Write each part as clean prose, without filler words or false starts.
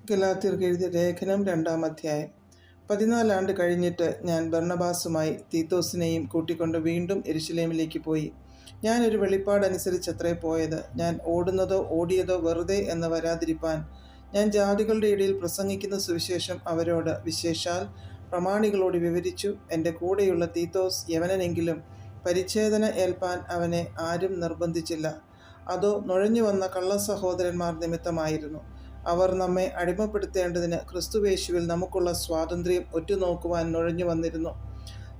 ഗലാത്യർക്ക് എഴുതിയ ലേഖനം 2-ാം അധ്യായം. 14 ആണ്ട് കഴിഞ്ഞിട്ട് ഞാൻ ബർണ്ണബാസുമായി തീത്തോസിനെയും കൂട്ടിക്കൊണ്ട് വീണ്ടും യെരുശലേമിലേക്ക് പോയി. ഞാനൊരു വെളിപ്പാടനുസരിച്ചത്രേ പോയത്. ഞാൻ ഓടിയതോ വെറുതെ എന്ന് വരാതിരിപ്പാൻ ഞാൻ ജാതികളുടെ ഇടയിൽ പ്രസംഗിക്കുന്ന സുവിശേഷം അവരോട്, വിശേഷാൽ പ്രമാണികളോട് വിവരിച്ചു. എൻ്റെ കൂടെയുള്ള തീത്തോസ് യവനനെങ്കിലും പരിച്ഛേദന ഏൽപ്പാൻ അവനെ ആരും നിർബന്ധിച്ചില്ല. അതോ നുഴഞ്ഞു വന്ന കള്ളസഹോദരന്മാർ നിമിത്തമായിരുന്നു. അവർ നമ്മെ അടിമപ്പെടുത്തേണ്ടതിന് ക്രിസ്തുവേശുവിൽ നമുക്കുള്ള സ്വാതന്ത്ര്യം ഒറ്റുനോക്കുവാൻ നുഴഞ്ഞു വന്നിരുന്നു.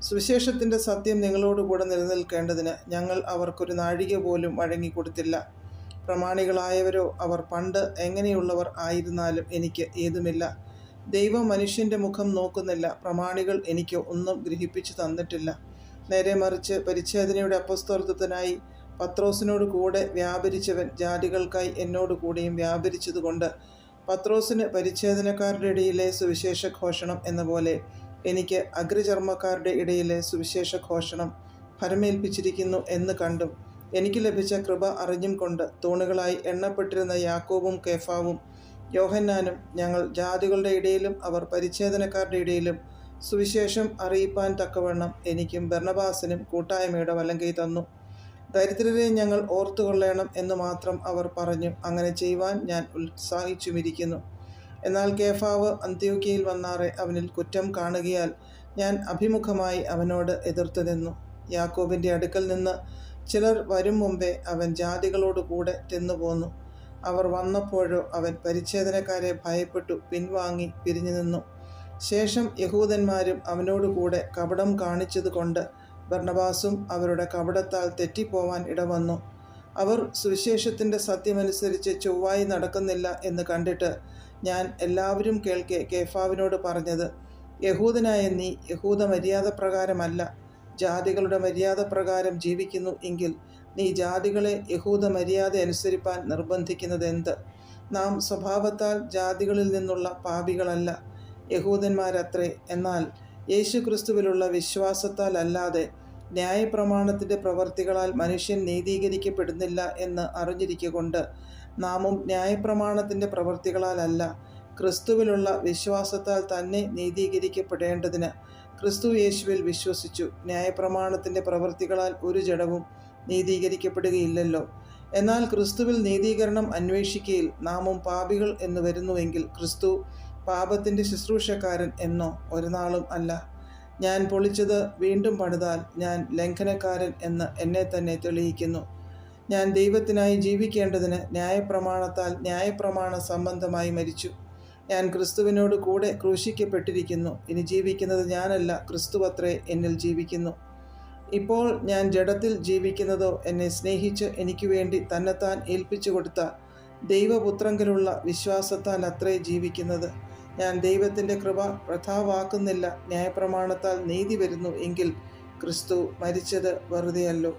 സുവിശേഷത്തിൻ്റെ സത്യം നിങ്ങളോടുകൂടെ നിലനിൽക്കേണ്ടതിന് ഞങ്ങൾ അവർക്കൊരു നാഴിക പോലും വഴങ്ങിക്കൊടുത്തില്ല. പ്രമാണികളായവരോ അവർ പണ്ട് എങ്ങനെയുള്ളവർ ആയിരുന്നാലും എനിക്ക് ഏതുമില്ല. ദൈവം മനുഷ്യൻ്റെ മുഖം നോക്കുന്നില്ല. പ്രമാണികൾ എനിക്ക് ഒന്നും ഗ്രഹിപ്പിച്ചു തന്നിട്ടില്ല. നേരെ മറിച്ച് പരിച്ഛേദനയുടെ അപ്പസ്തോലത്വത്തിനായി പത്രോസിനോട് കൂടെ വ്യാപരിച്ചവൻ ജാതികൾക്കായി എന്നോട് കൂടെയും വ്യാപരിച്ചതുകൊണ്ട് പത്രോസിന് പരിച്ഛേദനക്കാരുടെ ഇടയിലെ സുവിശേഷ ഘോഷണം എന്ന പോലെ എനിക്ക് അഗ്രചർമ്മക്കാരുടെ ഇടയിലെ സുവിശേഷ ഘോഷണം ഫലമേൽപ്പിച്ചിരിക്കുന്നു എന്ന് കണ്ടും എനിക്ക് ലഭിച്ച കൃപ അറിഞ്ഞും കൊണ്ട് തൂണുകളായി എണ്ണപ്പെട്ടിരുന്ന യാക്കോബും കേഫാവും യോഹന്നാനും ഞങ്ങൾ ജാതികളുടെ ഇടയിലും അവർ പരിച്ഛേദനക്കാരുടെ ഇടയിലും സുവിശേഷം അറിയിപ്പാൻ തക്കവണ്ണം എനിക്കും ബർണ്ണബാസിനും കൂട്ടായ്മയുടെ വലങ്കൈ തന്നു. ദരിദ്രരെ ഞങ്ങൾ ഓർത്തുകൊള്ളണം എന്ന് മാത്രം അവർ പറഞ്ഞു. അങ്ങനെ ചെയ്യുവാൻ ഞാൻ ഉത്സാഹിച്ചുമിരിക്കുന്നു. എന്നാൽ കേഫാവ് അന്ത്യോക്യയിൽ വന്നാറെ അവനിൽ കുറ്റം കാണുകയാൽ ഞാൻ അഭിമുഖമായി അവനോട് എതിർത്തു നിന്നു. യാക്കോബിൻ്റെ അടുക്കൽ നിന്ന് ചിലർ വരും മുമ്പേ അവൻ ജാതികളോട് കൂടെ ചെന്നുപോന്നു. അവർ വന്നപ്പോഴോ അവൻ പരിച്ഛേദനക്കാരെ ഭയപ്പെട്ടു പിൻവാങ്ങി പിരിഞ്ഞു നിന്നു. ശേഷം യഹൂദന്മാരും അവനോടുകൂടെ കപടം കാണിച്ചതുകൊണ്ട് ബർണ്ണബാസും അവരുടെ കപടത്താൽ തെറ്റിപ്പോവാൻ ഇടവന്നു. അവർ സുവിശേഷത്തിൻ്റെ സത്യമനുസരിച്ച് ചൊവ്വായി നടക്കുന്നില്ല എന്ന് കണ്ടിട്ട് ഞാൻ എല്ലാവരും കേൾക്കെ കേഫാവിനോട് പറഞ്ഞത്, യഹൂദനായ നീ യഹൂദ മര്യാദ പ്രകാരമല്ല, ജാതികളുടെ മര്യാദ പ്രകാരം ജീവിക്കുന്നു എങ്കിൽ നീ ജാതികളെ യഹൂദ മര്യാദ അനുസരിപ്പാൻ നിർബന്ധിക്കുന്നത് എന്ത്? നാം സ്വഭാവത്താൽ ജാതികളിൽ നിന്നുള്ള പാപികളല്ല, യഹൂദന്മാരത്രേ. എന്നാൽ യേശുക്രിസ്തുവിലുള്ള വിശ്വാസത്താൽ അല്ലാതെ ന്യായപ്രമാണത്തിൻ്റെ പ്രവർത്തികളാൽ മനുഷ്യൻ നീതീകരിക്കപ്പെടുന്നില്ല എന്ന് അറിഞ്ഞിരിക്കൊണ്ട് നാമും ന്യായപ്രമാണത്തിൻ്റെ പ്രവർത്തികളാലല്ല, ക്രിസ്തുവിലുള്ള വിശ്വാസത്താൽ തന്നെ നീതീകരിക്കപ്പെടേണ്ടതിന് ക്രിസ്തു യേശുവിൽ വിശ്വസിച്ചു. ന്യായപ്രമാണത്തിൻ്റെ പ്രവർത്തികളാൽ ഒരു ജഡവും നീതീകരിക്കപ്പെടുകയില്ലല്ലോ. എന്നാൽ ക്രിസ്തുവിൽ നീതീകരണം അന്വേഷിക്കയിൽ നാമും പാപികൾ എന്ന് വരുന്നുവെങ്കിൽ ക്രിസ്തു പാപത്തിൻ്റെ ശുശ്രൂഷക്കാരൻ എന്നോ? ഒരു നാളും അല്ല. ഞാൻ പൊളിച്ചത് വീണ്ടും പണിതാൽ ഞാൻ ലംഘനക്കാരൻ എന്ന് എന്നെ തന്നെ തെളിയിക്കുന്നു. ഞാൻ ദൈവത്തിനായി ജീവിക്കേണ്ടതിന് ന്യായപ്രമാണത്താൽ ന്യായപ്രമാണ സംബന്ധമായി മരിച്ചു. ഞാൻ ക്രിസ്തുവിനോട് കൂടെ ക്രൂശിക്കപ്പെട്ടിരിക്കുന്നു. ഇനി ജീവിക്കുന്നത് ഞാനല്ല, ക്രിസ്തുവത്രേ എന്നിൽ ജീവിക്കുന്നു. ഇപ്പോൾ ഞാൻ ജഡത്തിൽ ജീവിക്കുന്നതോ എന്നെ സ്നേഹിച്ച് എനിക്ക് വേണ്ടി തന്നെത്താൻ ഏൽപ്പിച്ചു കൊടുത്ത ദൈവപുത്രങ്കലുള്ള വിശ്വാസത്താൽ അത്രേ ജീവിക്കുന്നത്. ഞാൻ ദൈവത്തിൻ്റെ കൃപ വൃഥാവാക്കുന്നില്ല. ന്യായപ്രമാണത്താൽ നീതി വരുന്നു എങ്കിൽ ക്രിസ്തു മരിച്ചത് വെറുതെയല്ലോ.